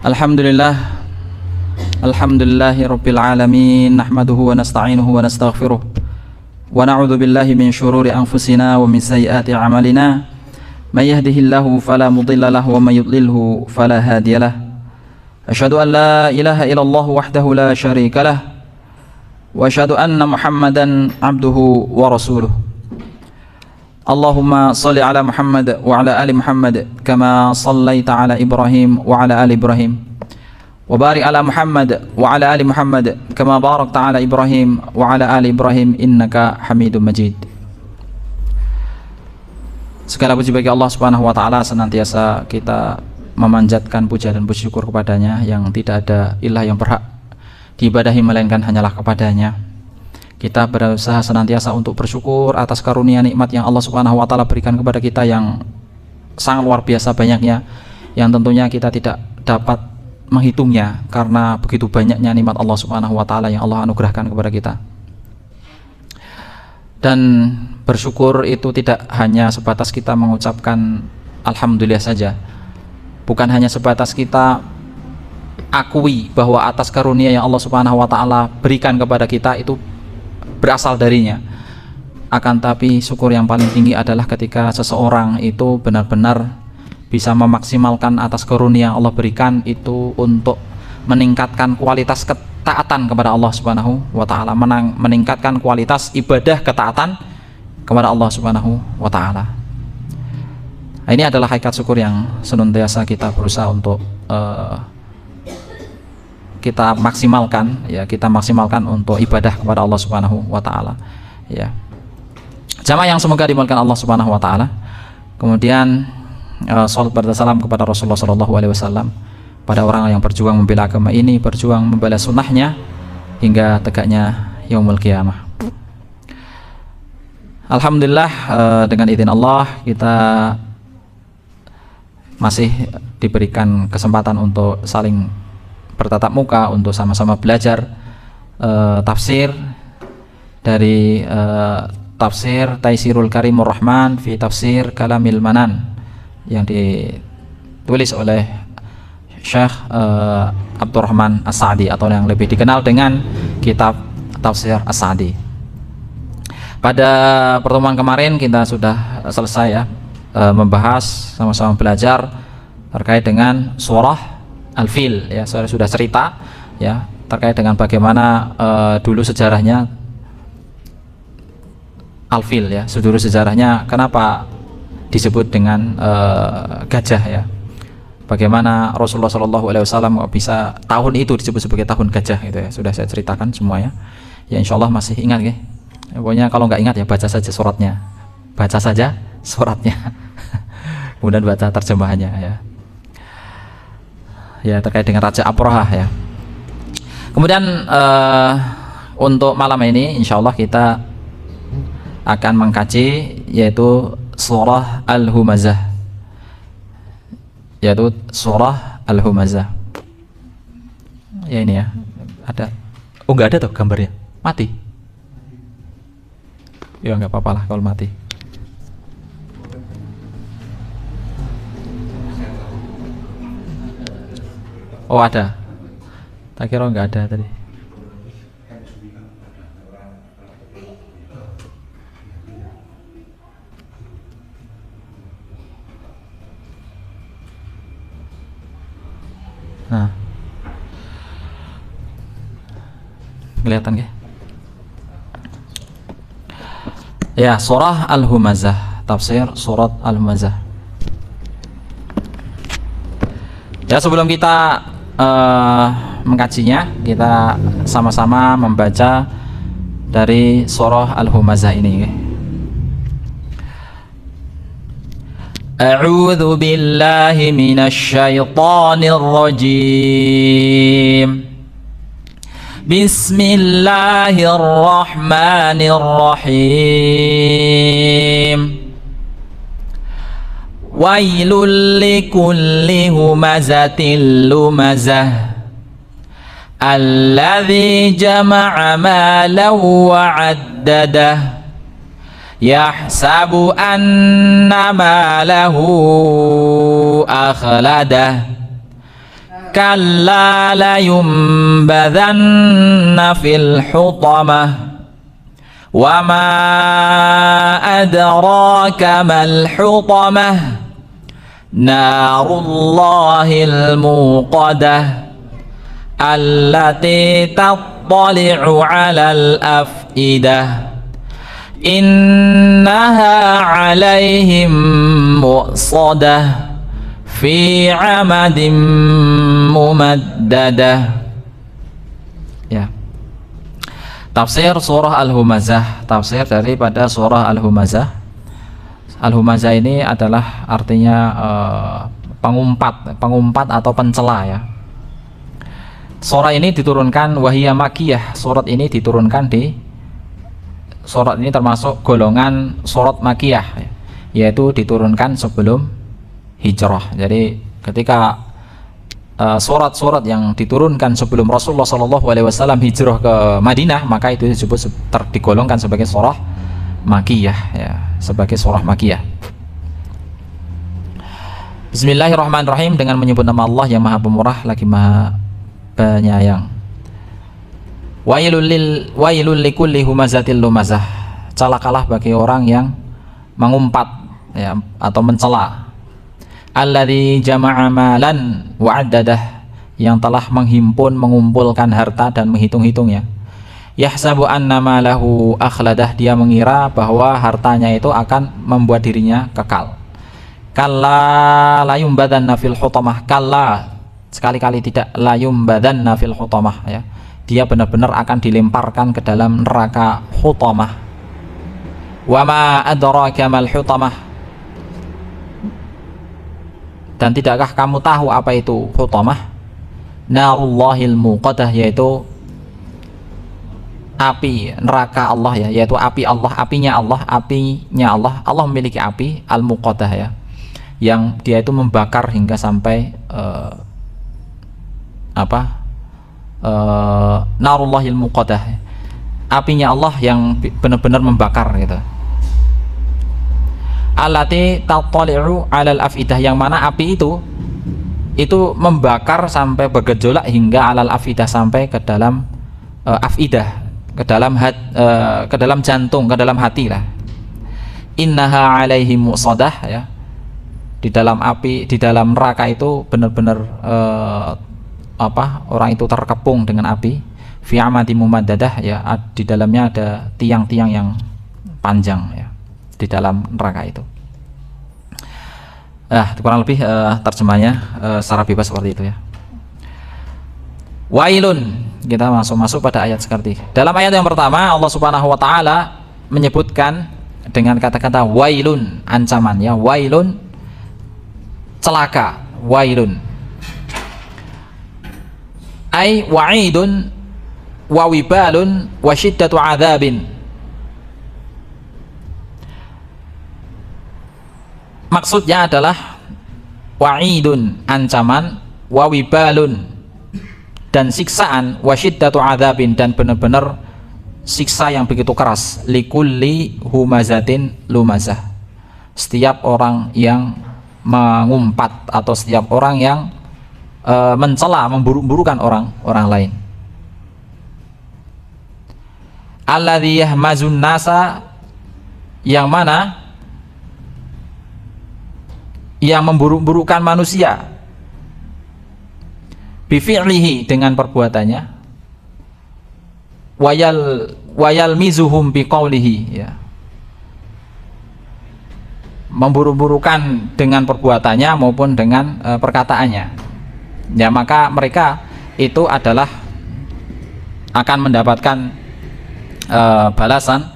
Alhamdulillah, alhamdulillahi rabbil alamin, nahmaduhu wa nasta'inuhu wa nastaghfiruh wa na'udzu billahi min syururi anfusina wa min sayyiati a'malina. May yahdihillahu fala mudilla lahu wa may yudlilhu fala hadiyalah. Asyhadu an la ilaha illallah wahdahu la syarika lah wa asyhadu anna Muhammadan abduhu wa rasuluh. Allahumma salli ala Muhammad wa ala ali Muhammad kama sallaita ala Ibrahim wa ala ali Ibrahim wa barik ala Muhammad wa ala ali Muhammad kama barakta ala Ibrahim wa ala ali Ibrahim innaka Hamidum Majid. Segala puji bagi Allah Subhanahu wa taala, senantiasa kita memanjatkan puja dan puji syukur kepadanya yang tidak ada ilah yang berhak diibadahi melainkan hanyalah kepadanya. Kita berusaha senantiasa untuk bersyukur atas karunia nikmat yang Allah Subhanahu wa taala berikan kepada kita yang sangat luar biasa banyaknya, yang tentunya kita tidak dapat menghitungnya karena begitu banyaknya nikmat Allah Subhanahu wa taala yang Allah anugerahkan kepada kita. Dan bersyukur itu tidak hanya sebatas kita mengucapkan alhamdulillah saja. Bukan hanya sebatas kita akui bahwa atas karunia yang Allah Subhanahu wa taala berikan kepada kita itu berasal darinya, akan tapi syukur yang paling tinggi adalah ketika seseorang itu benar-benar bisa memaksimalkan atas karunia yang Allah berikan itu untuk meningkatkan kualitas ketaatan kepada Allah Subhanahu wa taala, meningkatkan kualitas ibadah ketaatan kepada Allah Subhanahu wa taala. Ini adalah hakikat syukur yang senantiasa kita berusaha untuk kita maksimalkan, ya, kita maksimalkan untuk ibadah kepada Allah Subhanahu wa taala, ya. Jamaah yang semoga dimuliakan Allah Subhanahu wa taala. Kemudian salawat dan salam kepada Rasulullah sallallahu alaihi wasallam, pada orang yang berjuang membela agama ini, berjuang membela sunnahnya hingga tegaknya yaumul qiyamah. Alhamdulillah, dengan izin Allah kita masih diberikan kesempatan untuk saling bertatap muka untuk sama-sama belajar tafsir dari tafsir Taisirul Karimur Rahman fi Tafsir Kalamil Manan yang ditulis oleh Syekh Abdurrahman As-Sa'di atau yang lebih dikenal dengan kitab Tafsir As-Sa'di. Pada pertemuan kemarin kita sudah selesai, ya, membahas, sama-sama belajar terkait dengan surah Al-Fil, ya. Saya sudah cerita, ya, terkait dengan bagaimana dulu sejarahnya Al-Fil, ya, dulu sejarahnya kenapa disebut dengan gajah, ya. Bagaimana Rasulullah SAW bisa tahun itu disebut sebagai tahun gajah, gitu, ya. Sudah saya ceritakan semuanya, ya. Insya Allah masih ingat, ya. Pokoknya kalau nggak ingat, ya, baca saja suratnya, kemudian baca terjemahannya, ya. Ya, terkait dengan Raja Abraha, ya. Kemudian untuk malam ini insya Allah kita akan mengkaji yaitu surah Al-Humazah, yaitu surah Al-Humazah. Ya, ini, ya, ada. Oh, nggak ada tuh gambarnya, mati. Ya nggak apa-apa lah kalau mati. Oh, ada. Tak kira nggak ada tadi. Nah, kelihatan nggak? Ya, surah Al-Humazah, tafsir surat Al-Humazah. Ya, sebelum kita mengkajinya, kita sama-sama membaca dari surah Al-Humazah ini. A'udzu billahi minasy syaithanir rajim. Bismillahirrahmanirrahim. Wailul likulli humazatil lumazah alladzi jama'a malan wa 'addadah yahsabu anna malahu akhaladah kalla layumbadhanna fil hutamah wa ma adraka mal hutamah narullahil muqadah allati tattali'u 'alal afidah innaha 'alaihim mu'sadah fi 'amadin mumaddadah. Ya. Tafsir surah Al-Humazah, tafsir daripada surah Al-Humazah. Al-Humazah ini adalah artinya pengumpat atau pencela ya. Surah ini diturunkan wahiyah makiyah. Surat ini diturunkan surat ini termasuk golongan surat makiyah, yaitu diturunkan sebelum hijrah. Jadi ketika surat-surat yang diturunkan sebelum Rasulullah SAW hijrah ke Madinah, maka itu disebut digolongkan sebagai surah makiyah ya, sebagai surah makiyah. Bismillahirrahmanirrahim, dengan menyebut nama Allah yang Maha Pemurah lagi Maha Penyayang. Wailul likulli humazatil lumazah, celakalah bagi orang yang mengumpat ya, atau mencela. Alladzi jama'a malan wa 'addadah, yang telah menghimpun, mengumpulkan harta dan menghitung-hitungnya. Yahsabu anna malahu akhladah, dia mengira bahwa hartanya itu akan membuat dirinya kekal. Kalla layumbadanna fil hutamah, kalla sekali-kali tidak, layumbadanna fil hutamah ya, dia benar-benar akan dilemparkan ke dalam neraka hutamah. Wa ma adraka mal hutamah, dan tidakkah kamu tahu apa itu hutamah? Narullahil muqadah, yaitu api neraka Allah ya, yaitu api Allah, apinya Allah. Allah memiliki api al-muqadah ya, yang dia itu membakar hingga sampai narullahil muqadah, apinya Allah yang benar-benar membakar gitu. Allati tattali'u 'alal afidah, yang mana api itu membakar sampai bergejolak hingga 'alal afidah, sampai ke dalam afidah, ke dalam jantung, ke dalam hati lah. Innaha 'alaihim mu'sadah ya, di dalam api, di dalam neraka itu benar-benar orang itu terkepung dengan api. Fi 'amadin mumaddadah ya, di dalamnya ada tiang-tiang yang panjang ya, di dalam neraka itu. Kurang lebih terjemahnya secara bebas seperti itu ya. Wailun, kita masuk pada ayat seperti. Dalam ayat yang pertama Allah Subhanahu wa taala menyebutkan dengan kata-kata wailun, ancaman ya, wailun, celaka, wailun. Ai wa'idun wa wibalun wa syiddatu 'adzabin. Maksudnya adalah wa'idun, ancaman, wa wibalun, dan siksaan, wa syiddatu 'adzabin, dan benar-benar siksa yang begitu keras. Likulli humazatin lumazah, setiap orang yang mengumpat atau setiap orang yang mencela, memburuk-burukan orang lain. Alladzi yahmazun nasa, yang mana yang memburuk-burukan manusia, bifi'lihi, dengan perbuatannya, wayal mizuhum biqaulihi ya, memburuk-burukan dengan perbuatannya maupun dengan perkataannya ya, maka mereka itu adalah akan mendapatkan balasan,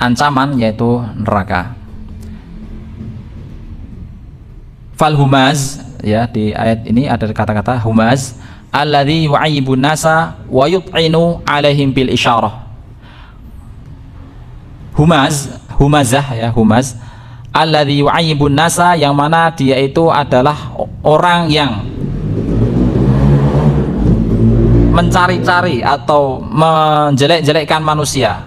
ancaman, yaitu neraka. Fal humaz ya, di ayat ini ada kata-kata humaz, alladzi yu'ayyibun nasa wa yut'inu 'alaihim bil isyarah. Humazah ya, humaz, alladzi yu'ayyibun nasa, yang mana dia itu adalah orang yang mencari-cari atau menjelek-jelekkan manusia.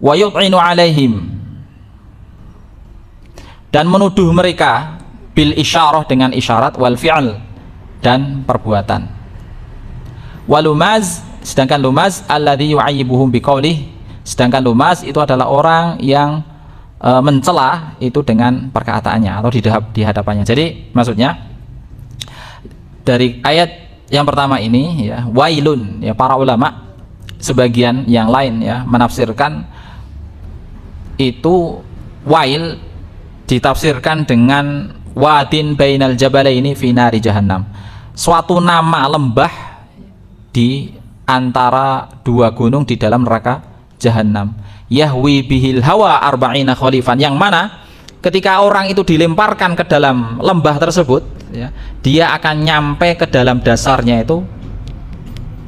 Wa yut'inu 'alaihim, dan menuduh mereka bil isyarah, dengan isyarat, wal fi'l, dan perbuatan. Walumaz, sedangkan lumaz alladzi yu'ayyibuhum biqaulih, sedangkan lumaz itu adalah orang yang mencela itu dengan perkataannya atau di hadapannya. Jadi maksudnya dari ayat yang pertama ini ya, wailun ya, para ulama sebagian yang lain ya menafsirkan itu wail ditafsirkan dengan wadin bainal jabalaini fi nari jahannam, suatu nama lembah di antara dua gunung di dalam neraka jahanam. Yahwi bihil hawa arba'ina khalifan, yang mana ketika orang itu dilemparkan ke dalam lembah tersebut ya, dia akan nyampe ke dalam dasarnya itu,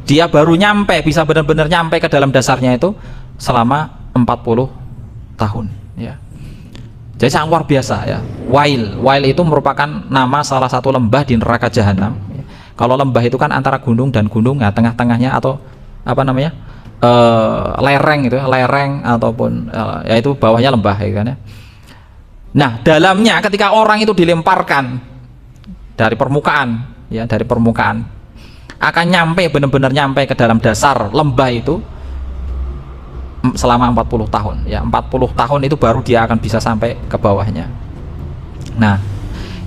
dia baru nyampe, bisa benar-benar nyampe ke dalam dasarnya itu selama 40 tahun ya. Jadi sangat luar biasa ya. Wail itu merupakan nama salah satu lembah di neraka jahanam. Kalau lembah itu kan antara gunung dan gunung, nah tengah-tengahnya atau apa namanya, lereng gitu ya, lereng ataupun yaitu bawahnya lembah ya kan ya. Nah dalamnya ketika orang itu dilemparkan dari permukaan ya, dari permukaan akan nyampe, benar-benar nyampe ke dalam dasar lembah itu selama 40 tahun ya. 40 tahun itu baru dia akan bisa sampai ke bawahnya. Nah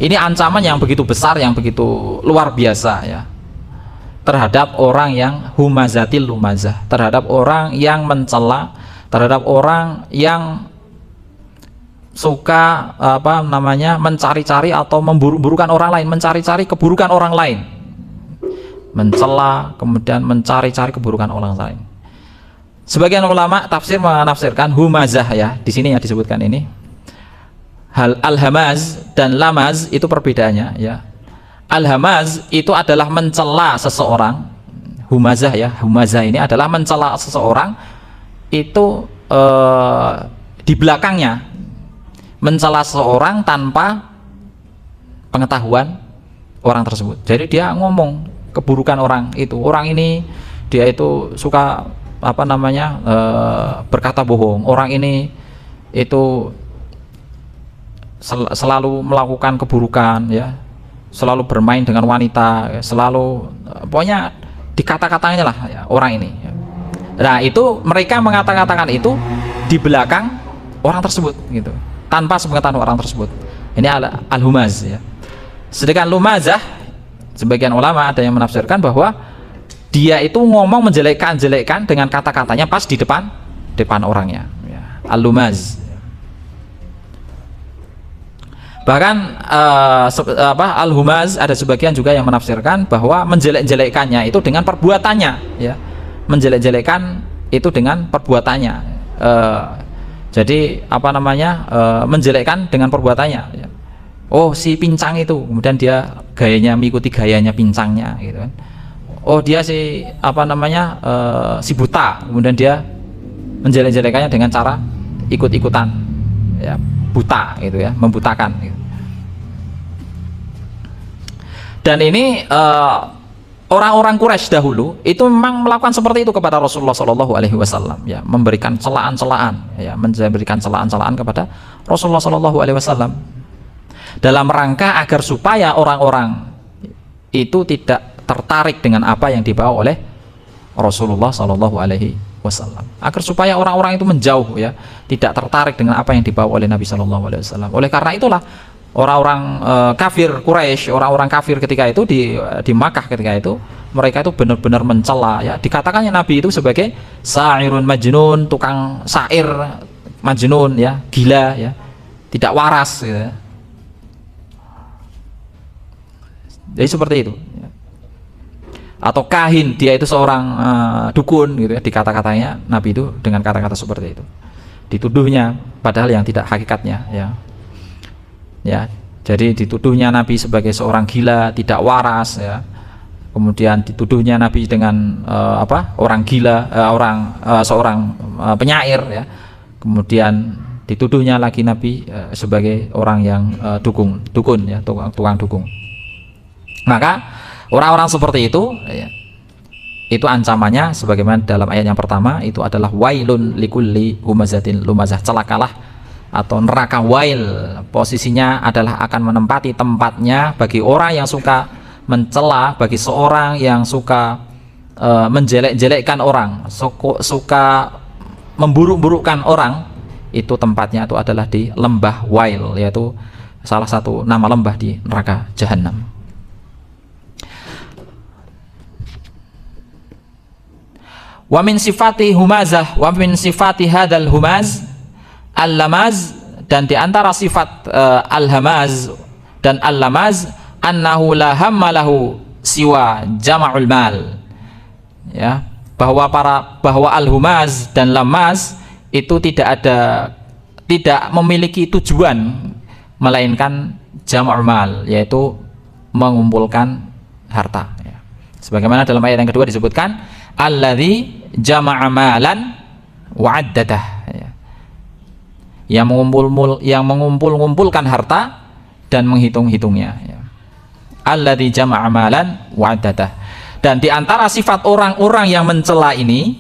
ini ancaman yang begitu besar, yang begitu luar biasa ya, terhadap orang yang humazatil lumazah, terhadap orang yang mencela, terhadap orang yang suka apa namanya, mencari-cari atau memburu-burukan orang lain, mencari-cari keburukan orang lain, mencela kemudian mencari-cari keburukan orang lain. Sebagian ulama tafsir menafsirkan humazah ya, di sini yang disebutkan ini al-hamaz dan lamaz itu perbedaannya ya. Al-hamaz itu adalah mencela seseorang, humazah ya, humazah ini adalah mencela seseorang itu di belakangnya, mencela seseorang tanpa pengetahuan orang tersebut. Jadi dia ngomong keburukan orang itu, orang ini dia itu suka apa namanya, berkata bohong, orang ini itu selalu melakukan keburukan ya, selalu bermain dengan wanita, selalu pokoknya dikata-katanya lah ya, orang ini. Nah itu mereka mengatakan itu di belakang orang tersebut gitu, tanpa sepengetahuan orang tersebut. Ini al-humaz ya. Sedangkan lumazah, sebagian ulama ada yang menafsirkan bahwa dia itu ngomong menjelekkan dengan kata-katanya pas di depan orangnya ya. Al-lumaz. Bahkan al-humaz ada sebagian juga yang menafsirkan bahwa menjelek-jelekkannya itu dengan perbuatannya ya, menjelek-jelekkan itu dengan perbuatannya. Jadi apa namanya, menjelekkan dengan perbuatannya ya. Oh si pincang itu, kemudian dia gayanya mengikuti gayanya pincangnya gitu kan. Oh dia si apa namanya, si buta, kemudian dia menjelek-jelekannya dengan cara ikut-ikutan ya, buta gitu ya, membutakan gitu. Dan ini orang-orang Quraisy dahulu itu memang melakukan seperti itu kepada Rasulullah Shallallahu Alaihi Wasallam ya, memberikan celaan-celaan ya, memberikan celaan-celaan kepada Rasulullah Shallallahu Alaihi Wasallam dalam rangka agar supaya orang-orang itu tidak tertarik dengan apa yang dibawa oleh Rasulullah Shallallahu Alaihi Wasallam, agar supaya orang-orang itu menjauh ya, tidak tertarik dengan apa yang dibawa oleh Nabi Shallallahu Alaihi Wasallam. Oleh karena itulah orang-orang kafir Quraisy, orang-orang kafir ketika itu di Makkah ketika itu, mereka itu benar-benar mencela ya, dikatakannya Nabi itu sebagai sa'irun majnun, tukang syair majnun ya, gila ya, tidak waras gitu ya. Jadi seperti itu ya. Atau kahin, dia itu seorang dukun gitu ya, dikata-katanya Nabi itu dengan kata-kata seperti itu, dituduhnya padahal yang tidak hakikatnya ya. Jadi dituduhnya Nabi sebagai seorang gila, tidak waras ya, kemudian dituduhnya Nabi dengan orang gila, seorang penyair ya, kemudian dituduhnya lagi Nabi sebagai orang yang dukun ya, tukang dukun. Maka orang-orang seperti itu ya, itu ancamannya sebagaimana dalam ayat yang pertama itu adalah wailun likulli humazatin lumazah, celakalah atau neraka wail, posisinya adalah akan menempati tempatnya bagi orang yang suka mencela, bagi seorang yang suka menjelek-jelekkan orang, suka memburuk-burukkan orang, itu tempatnya itu adalah di lembah Wail, yaitu salah satu nama lembah di neraka Jahanam. Wa min sifati humazah, wa min sifati hadal humaz al-lamaz, dan di antara sifat al-hamaz dan al-lamaz, annahu la hammalahu siwa jama'ul mal, ya, bahwa al-humaz dan lamaz itu tidak memiliki tujuan melainkan jama'ul mal, yaitu mengumpulkan harta, ya. Sebagaimana dalam ayat yang kedua disebutkan alladzi jama'a malan wa'addadah, ya. Yang mengumpulkan harta dan menghitung-hitungnya, ya. Alladzi jama'a malan wa'addadah. Dan di antara sifat orang-orang yang mencela ini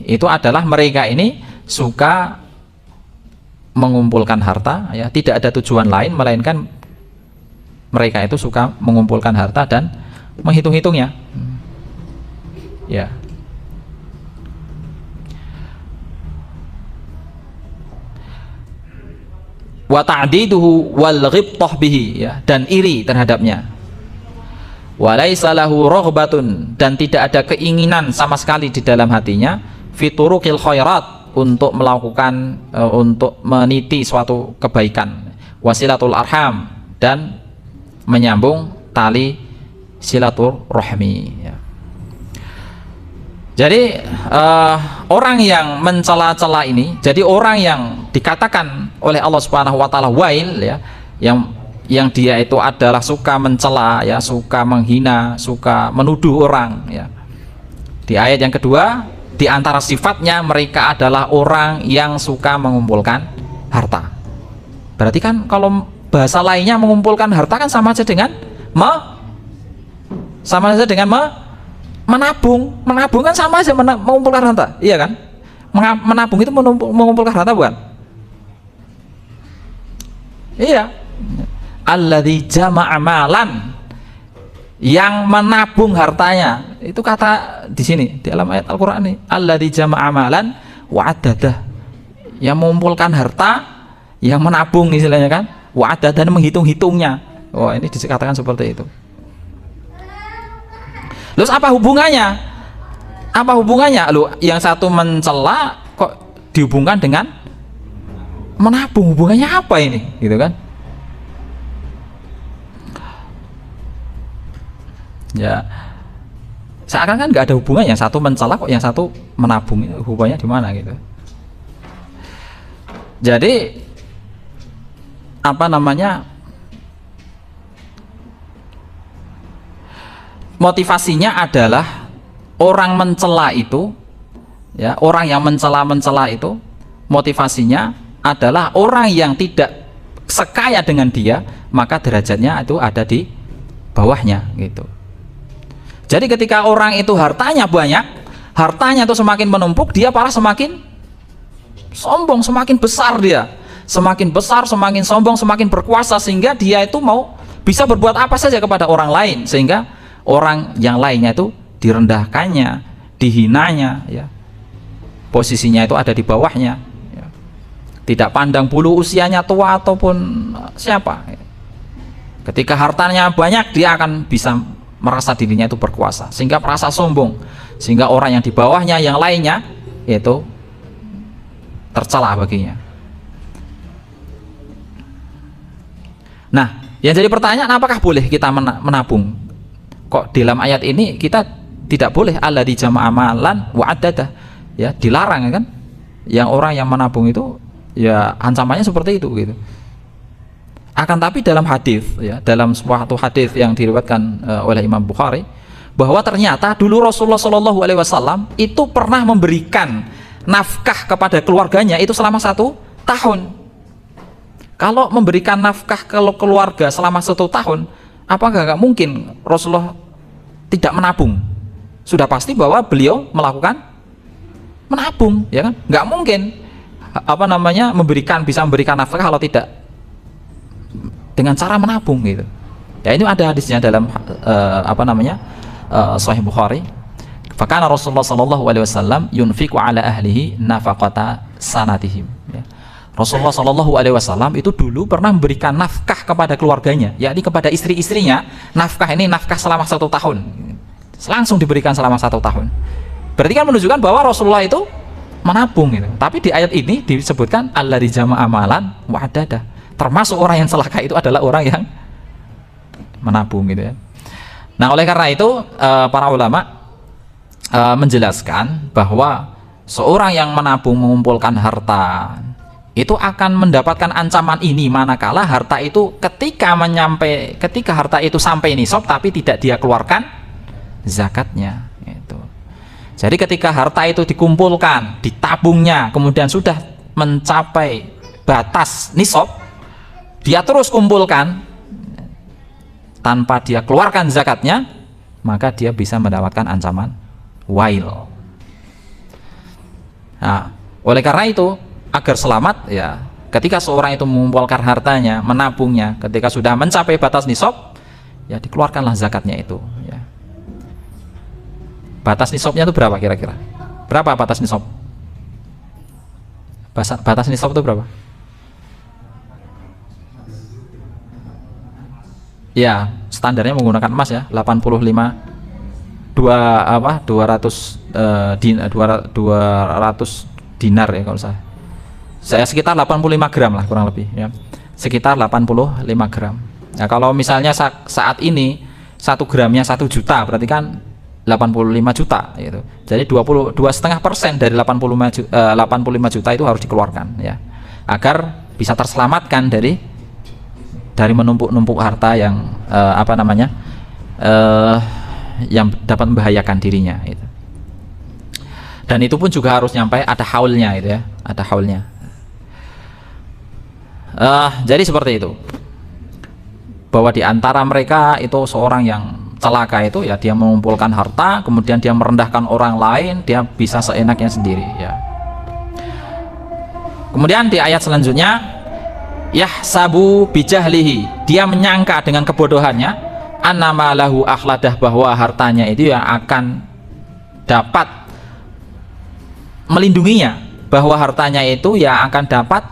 itu adalah mereka ini suka mengumpulkan harta, ya, tidak ada tujuan lain melainkan mereka itu suka mengumpulkan harta dan menghitung-hitungnya, ya. Wa ta'diduhu wal ghibtah bihi, ya, dan iri terhadapnya. Wa laisa lahu raghbatun, dan tidak ada keinginan sama sekali di dalam hatinya fi turuqil khairat, untuk melakukan untuk meniti suatu kebaikan, wasilatul arham, dan menyambung tali silaturahmi, ya. Jadi orang yang mencela-cela ini, jadi orang yang dikatakan oleh Allah Subhanahu wa taala wail, ya, yang dia itu adalah suka mencela, ya, suka menghina, suka menuduh orang, ya. Di ayat yang kedua, di antara sifatnya mereka adalah orang yang suka mengumpulkan harta. Berarti kan kalau bahasa lainnya mengumpulkan harta kan sama saja dengan menabung. Menabung kan sama aja mengumpulkan harta, iya kan? Menabung itu mengumpulkan harta, bukan? Iya. Alladzi jama'a malan, yang menabung hartanya, itu kata di sini di dalam ayat Al-Qur'an ini, alladzi jama'a malan wa'addadah, yang mengumpulkan harta, yang menabung istilahnya kan, wa'addadah, dan menghitung-hitungnya. Oh, ini dikatakan seperti itu. Terus apa hubungannya? Apa hubungannya? Loh, yang satu mencela kok dihubungkan dengan menabung? Hubungannya apa ini? Gitu kan? Ya, seakan kan nggak ada hubungan, yang satu mencela kok yang satu menabung, hubungannya di mana gitu. Jadi apa namanya, motivasinya adalah orang mencela itu, ya, orang yang mencela itu motivasinya adalah orang yang tidak sekaya dengan dia, maka derajatnya itu ada di bawahnya gitu. Jadi ketika orang itu hartanya banyak, hartanya itu semakin menumpuk, dia malah semakin sombong, semakin besar dia, semakin besar, semakin sombong, semakin berkuasa, sehingga dia itu mau bisa berbuat apa saja kepada orang lain, sehingga orang yang lainnya itu direndahkannya, dihinanya, ya, posisinya itu ada di bawahnya, ya. Tidak pandang bulu usianya tua ataupun siapa, ya. Ketika hartanya banyak, dia akan bisa merasa dirinya itu berkuasa, sehingga merasa sombong, sehingga orang yang di bawahnya yang lainnya itu tercela baginya. Nah, yang jadi pertanyaan, apakah boleh kita menabung? Kok dalam ayat ini kita tidak boleh, alladzi jama'a malan wa'addadah, ya, dilarang, kan? Yang orang yang menabung itu, ya, ancamannya seperti itu gitu. Akan tapi dalam hadis, ya, dalam suatu hadis yang diriwayatkan oleh Imam Bukhari, bahwa ternyata dulu Rasulullah SAW itu pernah memberikan nafkah kepada keluarganya itu selama 1 tahun. Kalau memberikan nafkah ke keluarga selama 1 tahun, apakah nggak mungkin Rasulullah tidak menabung? Sudah pasti bahwa beliau melakukan menabung, ya kan? Nggak mungkin apa namanya bisa memberikan nafkah kalau tidak dengan cara menabung gitu. Ya ini ada hadisnya dalam Sahih Bukhari. Fakana Rasulullah sallallahu alaihi wasallam yunfiqu ala ahlihi nafaqata sanatihim. Ya. Rasulullah sallallahu alaihi wasallam itu dulu pernah memberikan nafkah kepada keluarganya, yakni kepada istri-istrinya. Nafkah ini nafkah selama 1 tahun. Langsung diberikan selama 1 tahun. Berarti kan menunjukkan bahwa Rasulullah itu menabung gitu. Tapi di ayat ini disebutkan alladzi jama'a amalan wa adada. Termasuk orang yang celaka itu adalah orang yang menabung gitu ya. Nah, oleh karena itu para ulama menjelaskan bahwa seorang yang menabung mengumpulkan harta itu akan mendapatkan ancaman ini manakala harta itu ketika harta itu sampai nisab tapi tidak dia keluarkan zakatnya itu. Jadi ketika harta itu dikumpulkan, ditabungnya, kemudian sudah mencapai batas nisab, dia terus kumpulkan tanpa dia keluarkan zakatnya, maka dia bisa mendapatkan ancaman wail. Nah, oleh karena itu agar selamat ya, ketika seorang itu mengumpulkan hartanya, menabungnya, ketika sudah mencapai batas nisab, ya dikeluarkanlah zakatnya itu. Ya. Batas nisabnya itu berapa kira-kira? Berapa batas nisab? Batas nisab itu berapa? Ya, standarnya menggunakan emas ya, 200 dinar ya kalau saya sekitar 85 gram lah kurang lebih ya, sekitar 85 gram. Nah, kalau misalnya saat ini 1 gramnya 1 juta berarti kan 85 juta gitu. Jadi 22,5% dari 85 juta itu harus dikeluarkan ya, agar bisa terselamatkan dari menumpuk-numpuk harta yang yang dapat membahayakan dirinya itu. Dan itu pun juga harus nyampe ada haulnya itu ya, ada haulnya. Jadi seperti itu, bahwa di antara mereka itu seorang yang celaka itu ya, dia mengumpulkan harta kemudian dia merendahkan orang lain, dia bisa seenaknya sendiri ya. Kemudian di ayat selanjutnya, yahsabu bijahlihi, dia menyangka dengan kebodohannya, annama lahu akhladah, bahwa hartanya itu yang akan dapat melindunginya, bahwa hartanya itu yang akan dapat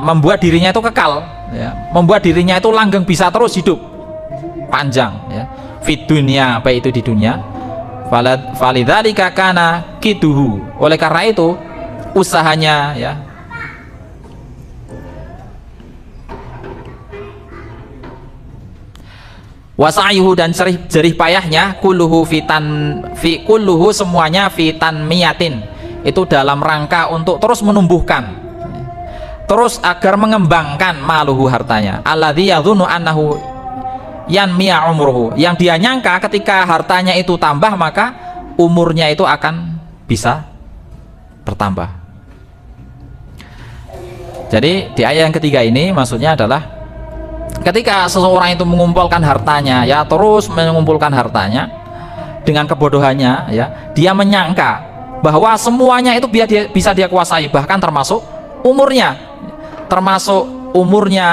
membuat dirinya itu kekal ya, membuat dirinya itu langgeng, bisa terus hidup panjang ya, fid dunya, baik itu di dunia. Falidzalika kana kiduhu, oleh karena itu usahanya ya, wasa'yuhu, dan jerih payahnya, kulluhu semuanya fitan miyatin, itu dalam rangka untuk terus menumbuhkan, terus agar mengembangkan maluhu, hartanya, alladzi yadhunnu annahu yanmiya umruhu, yang dia nyangka ketika hartanya itu tambah maka umurnya itu akan bisa bertambah. Jadi di ayat yang ketiga ini maksudnya adalah ketika seseorang itu mengumpulkan hartanya ya, terus mengumpulkan hartanya dengan kebodohannya ya, dia menyangka bahwa semuanya itu bisa dia kuasai, bahkan termasuk umurnya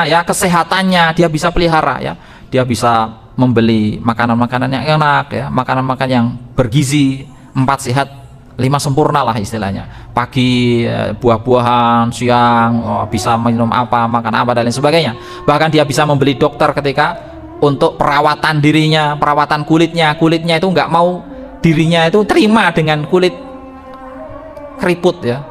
ya, kesehatannya dia bisa pelihara ya, dia bisa membeli makanan-makanan yang enak ya, makanan-makanan yang bergizi, 4 sehat 5 sempurna lah istilahnya, pagi buah-buahan, siang bisa minum apa, makan apa dan lain sebagainya. Bahkan dia bisa membeli dokter ketika untuk perawatan dirinya, perawatan kulitnya itu nggak mau dirinya itu terima dengan kulit keriput ya,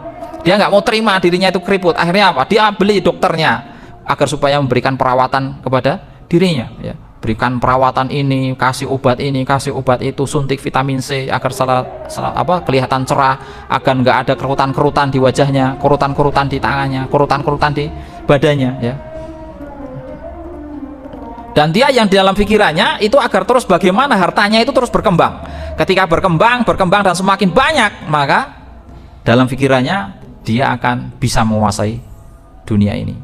dia nggak mau terima dirinya itu keriput. Akhirnya apa, dia beli dokternya agar supaya memberikan perawatan kepada dirinya ya, berikan perawatan ini, kasih obat ini, kasih obat itu, suntik vitamin C agar kelihatan cerah, agar nggak ada kerutan-kerutan di wajahnya, kerutan-kerutan di tangannya, kerutan-kerutan di badannya ya. Dan dia yang di dalam pikirannya itu agar terus bagaimana hartanya itu terus berkembang. Ketika berkembang dan semakin banyak, maka dalam pikirannya dia akan bisa menguasai dunia ini.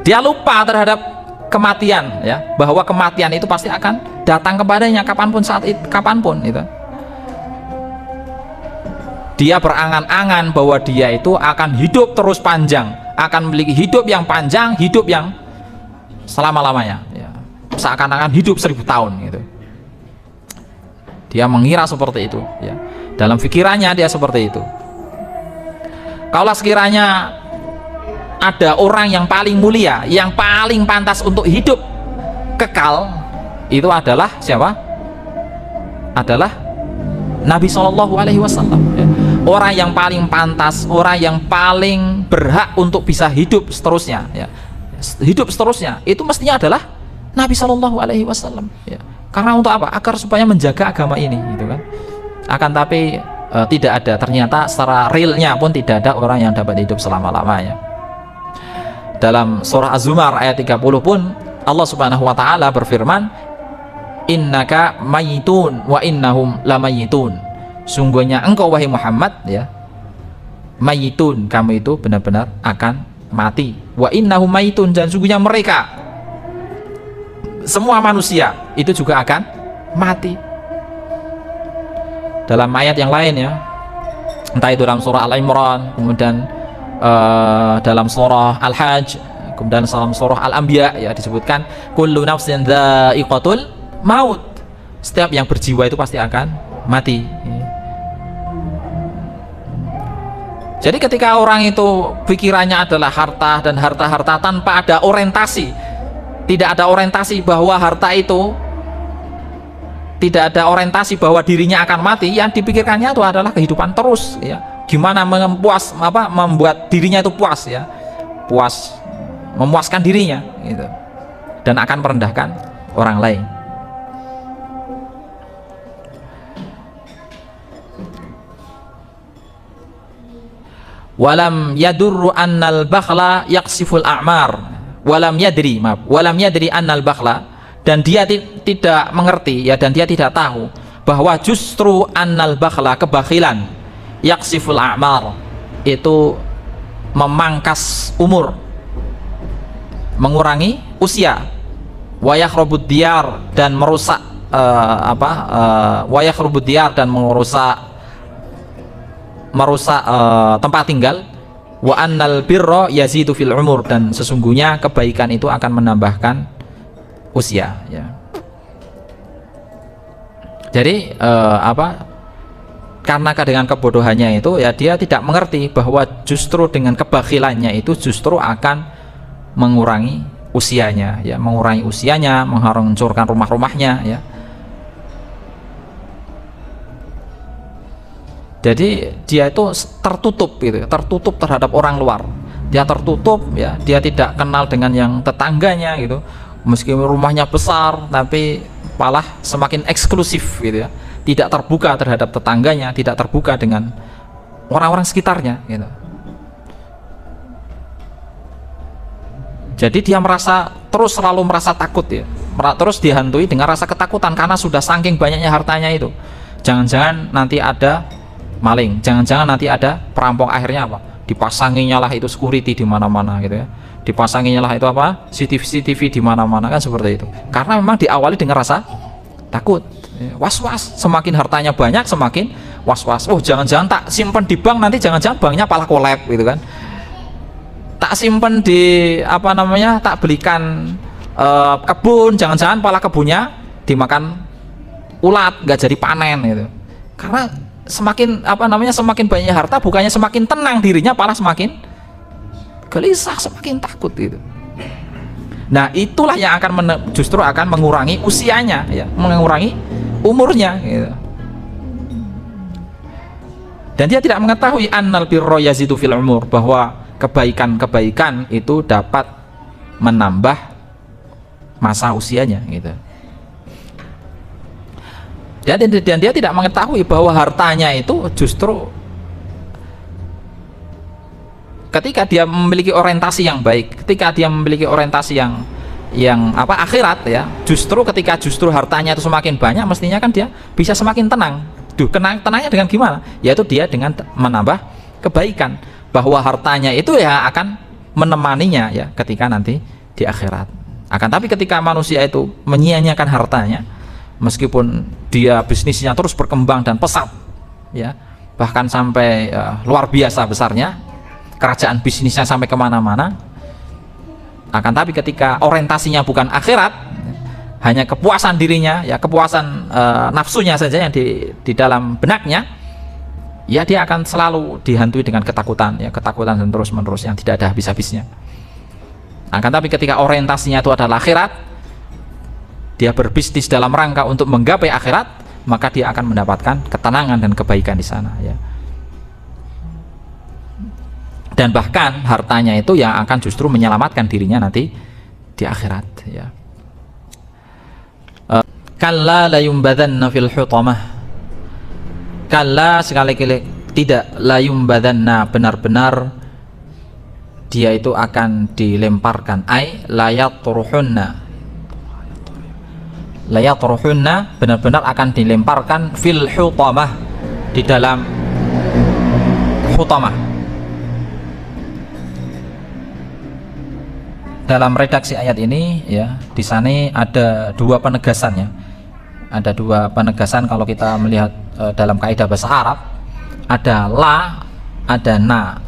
Dia lupa terhadap kematian ya, bahwa kematian itu pasti akan datang kepadanya kapanpun, kapanpun itu. Dia berangan-angan bahwa dia itu akan hidup terus panjang, akan memiliki hidup yang panjang, hidup yang selama-lamanya, ya. Seakan-akan hidup 1000 tahun gitu. Dia mengira seperti itu, ya. Dalam pikirannya dia seperti itu. Kalau sekiranya ada orang yang paling mulia, yang paling pantas untuk hidup kekal, itu adalah siapa? Adalah Nabi Shallallahu Alaihi Wasallam. Orang yang paling pantas, orang yang paling berhak untuk bisa hidup seterusnya, ya. Hidup seterusnya itu mestinya adalah Nabi Shallallahu Alaihi Wasallam, ya. Karena untuk apa? Agar supaya menjaga agama ini, gitu kan. Akan tapi tidak ada, ternyata secara realnya pun tidak ada orang yang dapat hidup selama-lamanya. Dalam surah Az-Zumar ayat 30 pun Allah Subhanahu wa taala berfirman, innaka mayitun wa innahum lamayitun. Sungguhnya engkau wahai Muhammad, ya, mayitun, kamu itu benar-benar akan mati. Wa innahum mayitun, dan sungguhnya mereka semua manusia itu juga akan mati. Dalam ayat yang lain, ya, entah itu dalam surah Al-Imran, kemudian dalam surah Al-Hajj, kemudian dalam surah Al-Anbiya, ya, disebutkan kullu nafsin dha'iqatul maut. Setiap yang berjiwa itu pasti akan mati. Jadi ketika orang itu pikirannya adalah harta dan harta-harta tanpa ada orientasi, tidak ada orientasi bahwa harta itu, tidak ada orientasi bahwa dirinya akan mati, yang dipikirkannya itu adalah kehidupan terus, ya. Gimana membuat dirinya itu puas, ya, puas, memuaskan dirinya, gitu, dan akan merendahkan orang lain. Walam yadurru annal bakhla yaksiful a'mar. Walam yadri annal bakhla, dan dia tidak mengerti, ya, dan dia tidak tahu bahwa justru annal bakhla, kebakhilan, yaksiful a'mar, itu memangkas umur, mengurangi usia, wa yakhrubud diyar, dan merusak wa yakhrubud diyar, dan merusak tempat tinggal, wa annal birra yazidu fil umur, dan sesungguhnya kebaikan itu akan menambahkan usia, ya. Jadi karena dengan kebodohannya itu, ya, dia tidak mengerti bahwa justru dengan kebakhilannya itu justru akan mengurangi usianya, ya, mengurangi usianya, menghancurkan rumah-rumahnya, ya. Jadi dia itu tertutup, gitu, tertutup terhadap orang luar. Dia tertutup, ya, dia tidak kenal dengan yang tetangganya, gitu. Meskipun rumahnya besar, tapi malah semakin eksklusif, gitu, ya. Tidak terbuka terhadap tetangganya, tidak terbuka dengan orang-orang sekitarnya, gitu. Jadi dia selalu merasa takut, ya, terus dihantui dengan rasa ketakutan karena sudah saking banyaknya hartanya itu. Jangan-jangan nanti ada maling, jangan-jangan nanti ada perampok, akhirnya apa? Dipasanginya lah itu security di mana-mana, gitu, ya. Dipasanginya lah itu apa? CCTV di mana-mana, kan seperti itu. Karena memang diawali dengan rasa takut, was-was. Semakin hartanya banyak, semakin was-was. Oh, jangan-jangan tak simpen di bank, nanti jangan-jangan banknya malah kolab, gitu kan. Tak simpen di tak belikan kebun, jangan-jangan malah kebunnya dimakan ulat, nggak jadi panen, gitu. Karena semakin semakin banyak harta, bukannya semakin tenang dirinya, malah semakin gelisah, semakin takut, gitu. Nah, itulah yang justru akan mengurangi usianya, ya, mengurangi umurnya, gitu. Dan dia tidak mengetahui annal birra yazidu fil umur, bahwa kebaikan-kebaikan itu dapat menambah masa usianya, gitu. Dan dia tidak mengetahui bahwa hartanya itu justru ketika dia memiliki orientasi yang baik, ketika dia memiliki orientasi yang akhirat, ya, justru ketika hartanya itu semakin banyak, mestinya kan dia bisa semakin tenang. Tenangnya dengan gimana? Yaitu dia dengan menambah kebaikan, bahwa hartanya itu ya akan menemaninya, ya, ketika nanti di akhirat. Akan tapi ketika manusia itu menyia-nyiakan hartanya, meskipun dia bisnisnya terus berkembang dan pesat, ya, bahkan sampai luar biasa besarnya, kerajaan bisnisnya sampai kemana-mana. Akan tapi ketika orientasinya bukan akhirat, hanya kepuasan dirinya, ya kepuasan nafsunya saja yang di dalam benaknya, ya dia akan selalu dihantui dengan ketakutan, ya ketakutan dan terus menerus yang tidak ada habis-habisnya. Akan tapi ketika orientasinya itu adalah akhirat, dia berbisnis dalam rangka untuk menggapai akhirat, maka dia akan mendapatkan ketenangan dan kebaikan di sana, ya. Dan bahkan hartanya itu yang akan justru menyelamatkan dirinya nanti di akhirat, ya. Kalla la yumbadanna fil hutamah. Kalla sekali-kali tidak, la yumbadanna benar-benar dia itu akan dilemparkan, ay layatruhunna, layatruhunna benar-benar akan dilemparkan fil hutamah, di dalam hutamah. Dalam redaksi ayat ini, ya, di sana ada dua penegasan, ya. Ada dua penegasan kalau kita melihat dalam kaidah bahasa Arab, ada la, ada na.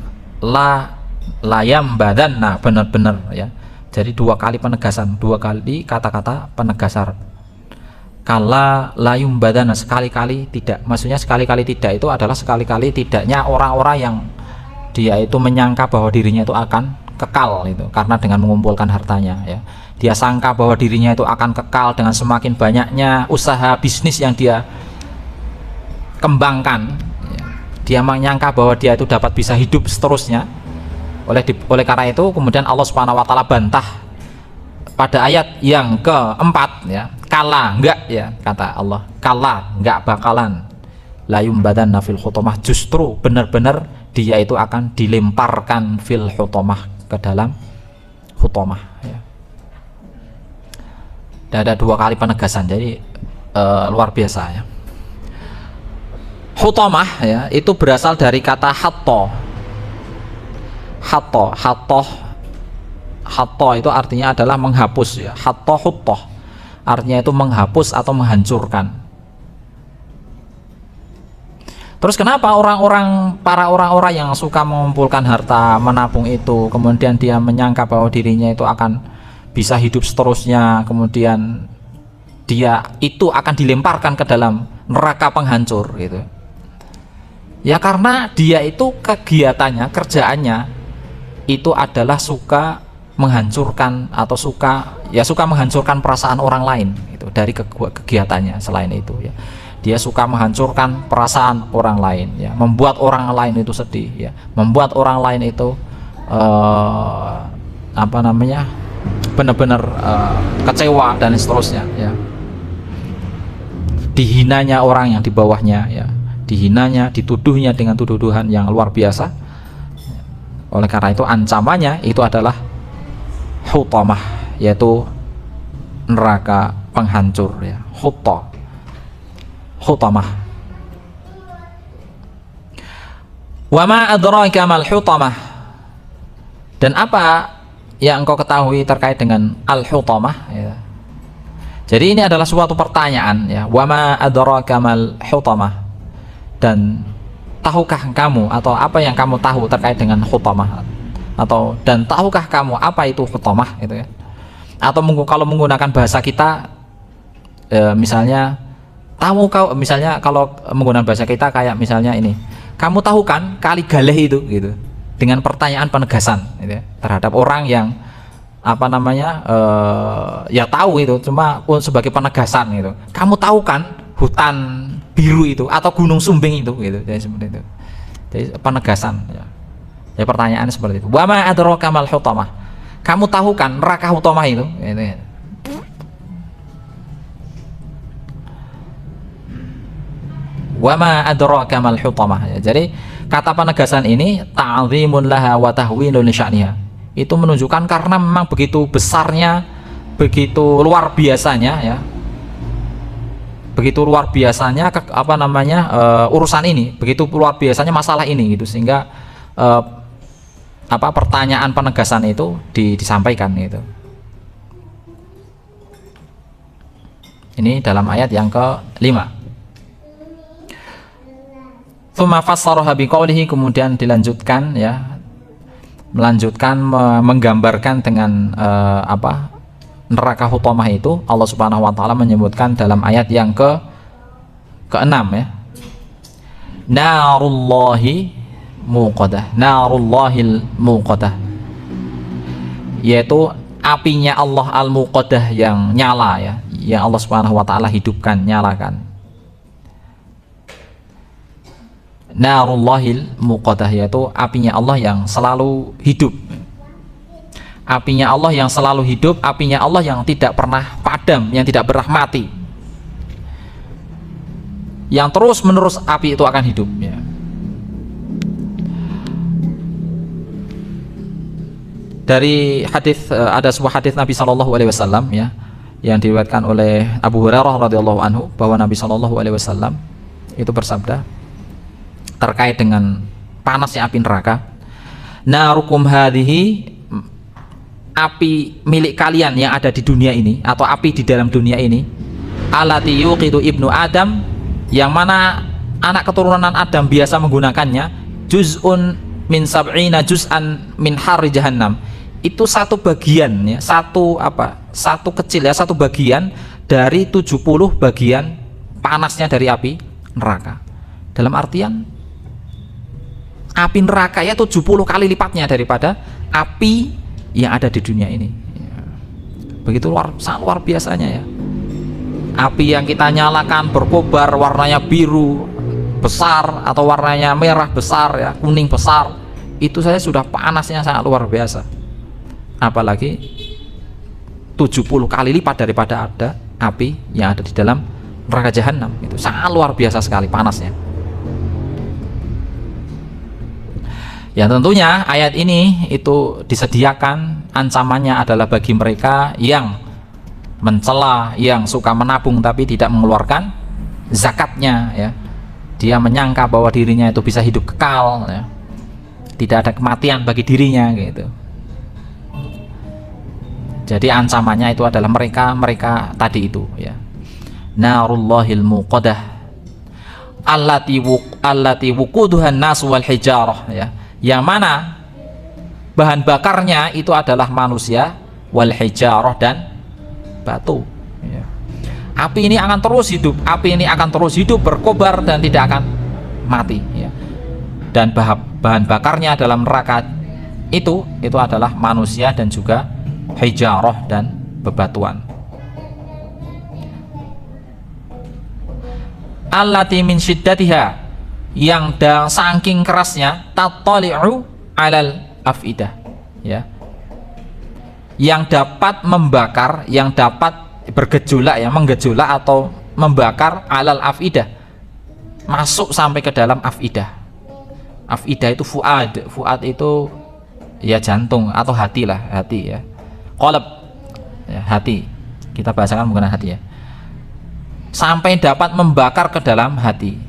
Layam badan, nah benar-benar, ya. Jadi dua kali penegasan, dua kali kata-kata penegasan. Kala layum badan, sekali-kali tidak, maksudnya sekali-kali tidak itu adalah sekali-kali tidaknya orang-orang yang dia itu menyangka bahwa dirinya itu akan kekal itu karena dengan mengumpulkan hartanya, ya. Dia sangka bahwa dirinya itu akan kekal dengan semakin banyaknya usaha bisnis yang dia kembangkan, ya. Dia menyangka bahwa dia itu dapat bisa hidup seterusnya. Oleh karena itu kemudian Allah Subhanahu wa taala bantah pada ayat yang keempat, ya. Kala, enggak, ya, kata Allah. Kala, enggak bakalan. Layum badan fil hutamah, justru benar-benar dia itu akan dilemparkan fil hutamah, ke dalam hutamah, ya. Dan ada dua kali penegasan, jadi luar biasa, ya. Hutamah, ya, itu berasal dari kata hatto. Hatto itu artinya adalah menghapus, ya. Hatto huttoh artinya itu menghapus atau menghancurkan. Terus kenapa para orang-orang yang suka mengumpulkan harta, menabung itu, kemudian dia menyangka bahwa dirinya itu akan bisa hidup seterusnya, kemudian dia itu akan dilemparkan ke dalam neraka penghancur, gitu. Ya karena dia itu kegiatannya, kerjaannya itu adalah suka menghancurkan atau suka menghancurkan perasaan orang lain, itu dari kegiatannya. Selain itu, ya, dia suka menghancurkan perasaan orang lain, ya, membuat orang lain itu sedih, ya, membuat orang lain itu benar-benar kecewa dan seterusnya, ya. Dihinanya orang yang di bawahnya, ya, dihinanya, dituduhnya dengan tuduhan yang luar biasa. Oleh karena itu ancamannya itu adalah hutamah, yaitu neraka penghancur, ya. Hutamah. Wa ma adraka mal hutamah. Dan apa yang engkau ketahui terkait dengan al-hutamah, ya. Jadi ini adalah suatu pertanyaan, ya. Wa ma adraka mal hutamah. Dan tahukah kamu, atau apa yang kamu tahu terkait dengan hutamah, dan tahukah kamu apa itu hutamah, gitu, ya. Atau kalau menggunakan bahasa kita, misalnya misalnya kalau menggunakan bahasa kita kayak misalnya ini, kamu tahu kan kali Galeh itu, gitu, dengan pertanyaan penegasan, gitu, ya, terhadap orang yang ya tahu itu, cuma sebagai penegasan, gitu. Kamu tahu kan hutan biru itu atau gunung Sumbing itu, gitu, jadi seperti itu. Jadi penegasan, ya. Ya pertanyaannya seperti itu. Wa ma adraka mal hutamah. Kamu tahu kan neraka hutamah itu, gitu, ya. Wa ma adraka mal hutamah, ya. Jadi kata penegasan ini ta'zimun laha wa tahwinun li sya'niha. Itu menunjukkan karena memang begitu besarnya, begitu luar biasanya, ya. Begitu luar biasanya urusan ini, begitu luar biasanya masalah ini, gitu, sehingga pertanyaan penegasan itu disampaikan, gitu. Ini dalam ayat yang ke-5. Tsumma fassaraha biqaulihi, kemudian dilanjutkan, ya, melanjutkan menggambarkan dengan neraka hutamah itu, Allah Subhanahu wa taala menyebutkan dalam ayat yang ke-6 ya. Narullahi muqadah, narullahil muqadah, yaitu apinya Allah al-muqadah yang nyala ya, yang Allah Subhanahu wa taala hidupkan, nyalakan. Narullahil muqadah, yaitu apinya Allah yang selalu hidup. Apinya Allah yang selalu hidup, apinya Allah yang tidak pernah padam, yang tidak pernah mati, yang terus menerus api itu akan hidup ya. Dari hadis, ada sebuah hadis Nabi Shallallahu Alaihi Wasallam ya, yang diriwayatkan oleh Abu Hurairah radhiyallahu anhu, bahwa Nabi Shallallahu Alaihi Wasallam itu bersabda terkait dengan panasnya api neraka, narukum hadhihi, api milik kalian yang ada di dunia ini, atau api di dalam dunia ini, alati yuqidu ibnu Adam, yang mana anak keturunan Adam biasa menggunakannya, juz'un min sab'ina juz'an min harri jahannam, itu satu bagian ya, satu kecil ya, satu bagian dari 70 bagian panasnya dari api neraka. Dalam artian api neraka ya 70 kali lipatnya daripada api yang ada di dunia ini. Begitu sangat luar biasanya ya. Api yang kita nyalakan berkobar, warnanya biru besar atau warnanya merah besar ya, kuning besar, itu saja sudah panasnya sangat luar biasa. Apalagi 70 kali lipat daripada ada api yang ada di dalam neraka jahanam. Itu sangat luar biasa sekali panasnya. Ya tentunya ayat ini itu disediakan, ancamannya adalah bagi mereka yang mencela, yang suka menabung tapi tidak mengeluarkan zakatnya ya. Dia menyangka bahwa dirinya itu bisa hidup kekal ya, tidak ada kematian bagi dirinya gitu. Jadi ancamannya itu adalah mereka tadi itu ya. Narullahil muqadah allati wuquduhan nas wal hijarah ya. Yang mana bahan bakarnya itu adalah manusia, wal hijarah, dan batu ya. Api ini akan terus hidup, api ini akan terus hidup, berkobar dan tidak akan mati ya. Dan bahan bakarnya dalam neraka itu adalah manusia dan juga hijarah dan bebatuan. Allati min syiddatiha, yang saking kerasnya, tattali'u alal afidah ya, yang dapat membakar, yang dapat bergejolak ya, menggejolak atau membakar alal afidah, masuk sampai ke dalam afidah. Afidah itu fuad, fuad itu ya jantung atau hati lah, hati ya. Qalb ya, hati, kita bahasakan bukan hati ya, sampai dapat membakar ke dalam hati.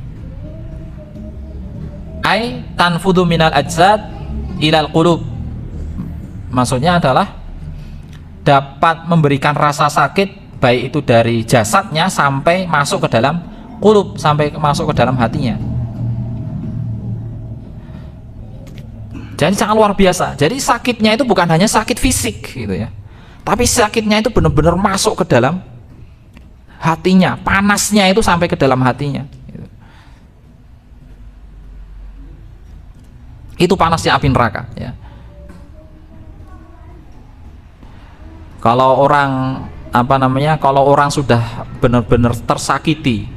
Ai tanfudu minal ajzad ilal qulub, maksudnya adalah dapat memberikan rasa sakit baik itu dari jasadnya sampai masuk ke dalam qulub, sampai masuk ke dalam hatinya. Jadi sangat luar biasa. Jadi sakitnya itu bukan hanya sakit fisik gitu ya, tapi sakitnya itu benar-benar masuk ke dalam hatinya, panasnya itu sampai ke dalam hatinya gitu. Itu panasnya api neraka ya. Kalau orang kalau orang sudah benar-benar tersakiti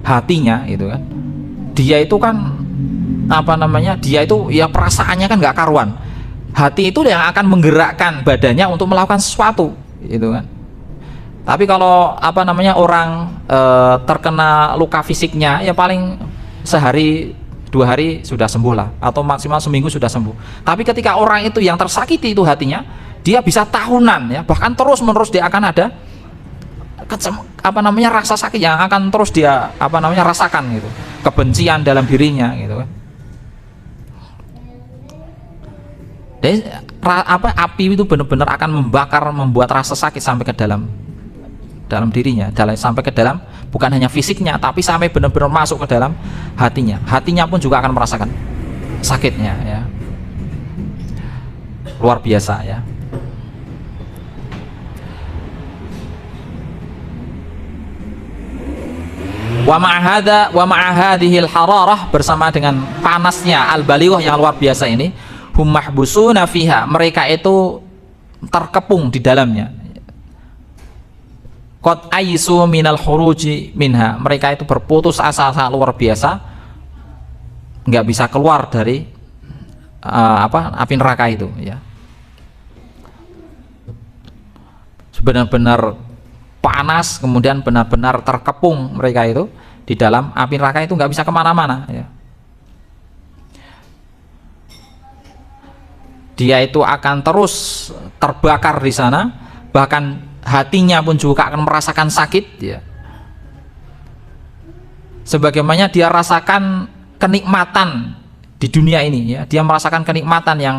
hatinya itu kan, dia itu kan dia itu ya perasaannya kan nggak karuan. Hati itu yang akan menggerakkan badannya untuk melakukan sesuatu gitu kan. Tapi kalau orang terkena luka fisiknya ya paling sehari 2 hari sudah sembuh lah, atau maksimal seminggu sudah sembuh. Tapi ketika orang itu yang tersakiti itu hatinya, dia bisa tahunan ya, bahkan terus menerus dia akan ada rasa sakit yang akan terus dia rasakan gitu, kebencian dalam dirinya gitu kan. Jadi api itu benar-benar akan membakar, membuat rasa sakit sampai ke dalam dirinya, sampai ke dalam, bukan hanya fisiknya tapi sampai benar-benar masuk ke dalam hatinya. Hatinya pun juga akan merasakan sakitnya ya. luar biasa ya. Wa ma'ahadihil hararah, bersama dengan panasnya al-balighah yang luar biasa ini, hum mahbusuna fiha, mereka itu terkepung di dalamnya. Qad aisu minal khuruji minha, mereka itu berputus asa sangat luar biasa, nggak bisa keluar dari api neraka itu ya. Benar-benar panas, kemudian benar-benar terkepung mereka itu di dalam api neraka itu, nggak bisa kemana-mana ya. Dia itu akan terus terbakar di sana, bahkan hatinya pun juga akan merasakan sakit ya. Sebagaimana dia rasakan kenikmatan di dunia ini ya, dia merasakan kenikmatan yang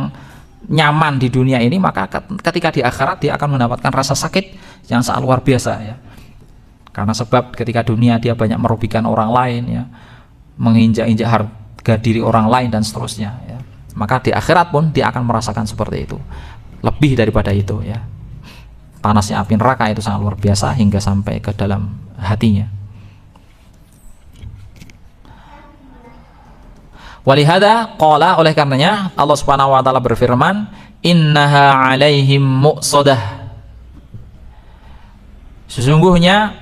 nyaman di dunia ini, maka ketika di akhirat dia akan mendapatkan rasa sakit yang sangat luar biasa ya. Karena sebab ketika dunia dia banyak merugikan orang lain ya, menginjak-injak harga diri orang lain dan seterusnya ya. Maka di akhirat pun dia akan merasakan seperti itu, lebih daripada itu ya. Panasnya api neraka itu sangat luar biasa hingga sampai ke dalam hatinya. Walihada qala, oleh karenanya Allah Subhanahu wa taala berfirman, innaha alaihim muqsadah, sesungguhnya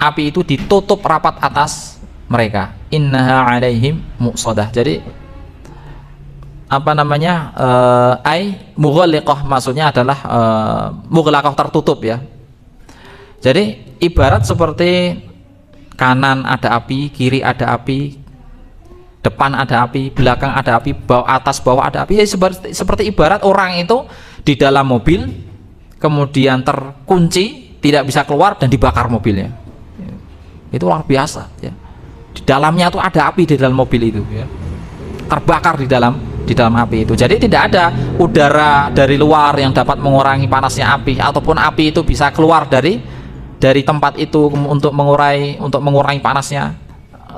api itu ditutup rapat atas mereka. Innaha alaihim muqsadah, jadi ai mughalliqah, maksudnya adalah mughlaqah, tertutup ya. Jadi ibarat seperti kanan ada api, kiri ada api, depan ada api, belakang ada api, atas bawah ada api ya. Seperti ibarat orang itu di dalam mobil, kemudian terkunci, tidak bisa keluar dan dibakar mobilnya. Itu luar biasa ya. Di dalamnya tuh ada api, di dalam mobil itu ya, terbakar di dalam api itu. Jadi tidak ada udara dari luar yang dapat mengurangi panasnya api, ataupun api itu bisa keluar dari tempat itu untuk mengurangi panasnya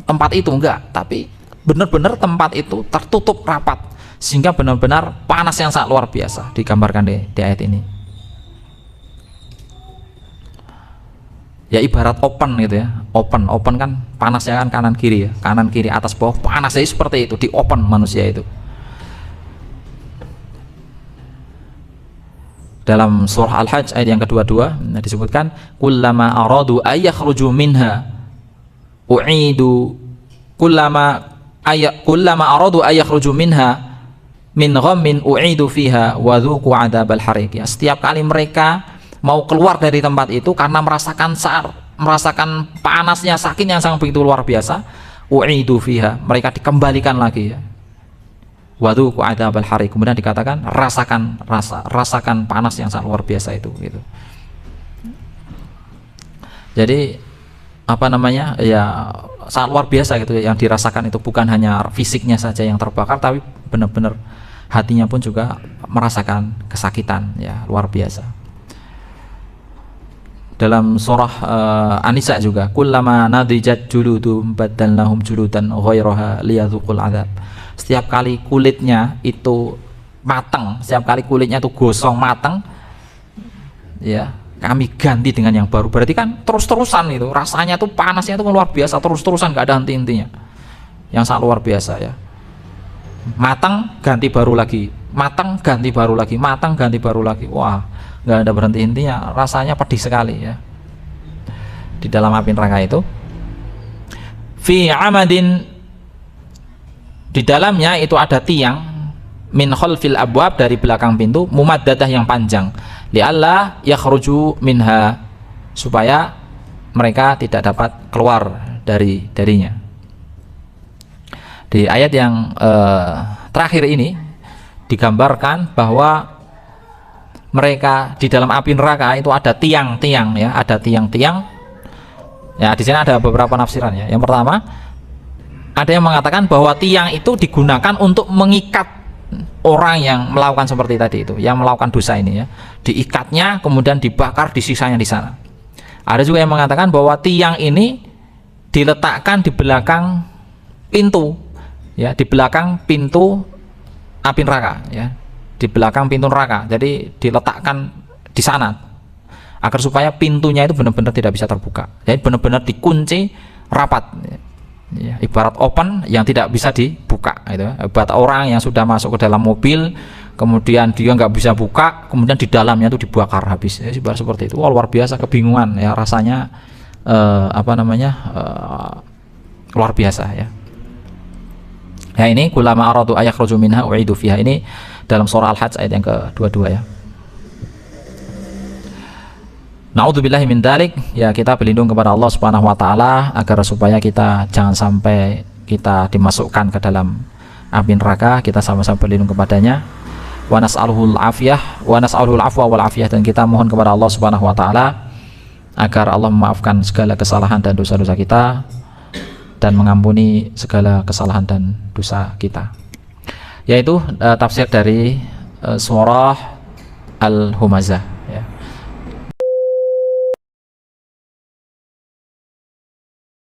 tempat itu, enggak. Tapi benar-benar tempat itu tertutup rapat sehingga benar-benar panas yang sangat luar biasa, digambarkan di ayat ini. Ya ibarat open gitu ya. Open kan panasnya kan kanan kiri ya, kanan kiri atas bawah, panasnya seperti itu, di open manusia itu. Dalam surah Al-Hajj ayat yang kedua disebutkan, kullama aradu ayakhruju minha u'idu kullama aradu ayakhruju minha min ghammin u'idu fiha wa dzuqu adzabal hariq. Ya, setiap kali mereka mau keluar dari tempat itu karena merasakan panasnya, sakitnya yang sangat begitu luar biasa, u'idu fiha, mereka dikembalikan lagi ya. Wadzuqu adzabal hariq, kemudian dikatakan rasakan panas yang sangat luar biasa itu gitu. Jadi ya sangat luar biasa gitu yang dirasakan itu, bukan hanya fisiknya saja yang terbakar, tapi benar-benar hatinya pun juga merasakan kesakitan ya, luar biasa. Dalam surah An-Nisa juga, kullama nadijat juludum badalnahum juludan ghairaha liyadzuqul adzab. Setiap kali kulitnya itu matang, setiap kali kulitnya itu gosong matang ya, kami ganti dengan yang baru. Berarti kan terus-terusan itu rasanya tuh, panasnya itu luar biasa, terus-terusan, nggak ada henti-hentinya, yang sangat luar biasa ya. Matang ganti baru lagi, matang ganti baru lagi, matang ganti baru lagi, wah nggak ada berhenti-hentinya, rasanya pedih sekali ya di dalam api neraka itu. Fi amadin, di dalamnya itu ada tiang, min khalfil abwab, dari belakang pintu, mumaddadah, yang panjang, li'alla yakhruju minha, supaya mereka tidak dapat keluar darinya. Di ayat yang terakhir ini digambarkan bahwa mereka di dalam api neraka itu ada tiang-tiang ya, ada tiang-tiang ya. Di sini ada beberapa nafsiran ya. Yang pertama, ada yang mengatakan bahwa tiang itu digunakan untuk mengikat orang yang melakukan seperti tadi itu, yang melakukan dosa ini ya, diikatnya kemudian dibakar, disisanya di sana. Ada juga yang mengatakan bahwa tiang ini diletakkan di belakang pintu ya, di belakang pintu api neraka ya, di belakang pintu neraka. Jadi diletakkan di sana agar supaya pintunya itu benar-benar tidak bisa terbuka. Jadi benar-benar dikunci rapat. Ya, ibarat open yang tidak bisa dibuka itu. Ibarat orang yang sudah masuk ke dalam mobil, kemudian dia nggak bisa buka, kemudian di dalamnya itu dibakar habis. Ya, ibarat seperti itu. Wah, luar biasa, kebingungan ya rasanya, luar biasa ya. Ya, ini kulama aradu ayakhruju minha u'idu fiha, ini dalam surah Al-Hajj ayat yang ke-22 ya. Na'udzubillahi min dzalik, ya kita berlindung kepada Allah Subhanahu wa taala agar supaya kita jangan sampai kita dimasukkan ke dalam api neraka. Kita sama-sama berlindung kepadanya. Wa nas'aluhul afiyah wa nas'aluhul afwa wal afiyah, dan kita mohon kepada Allah Subhanahu wa taala agar Allah memaafkan segala kesalahan dan dosa-dosa kita dan mengampuni segala kesalahan dan dosa kita. Yaitu tafsir dari surah Al-Humazah.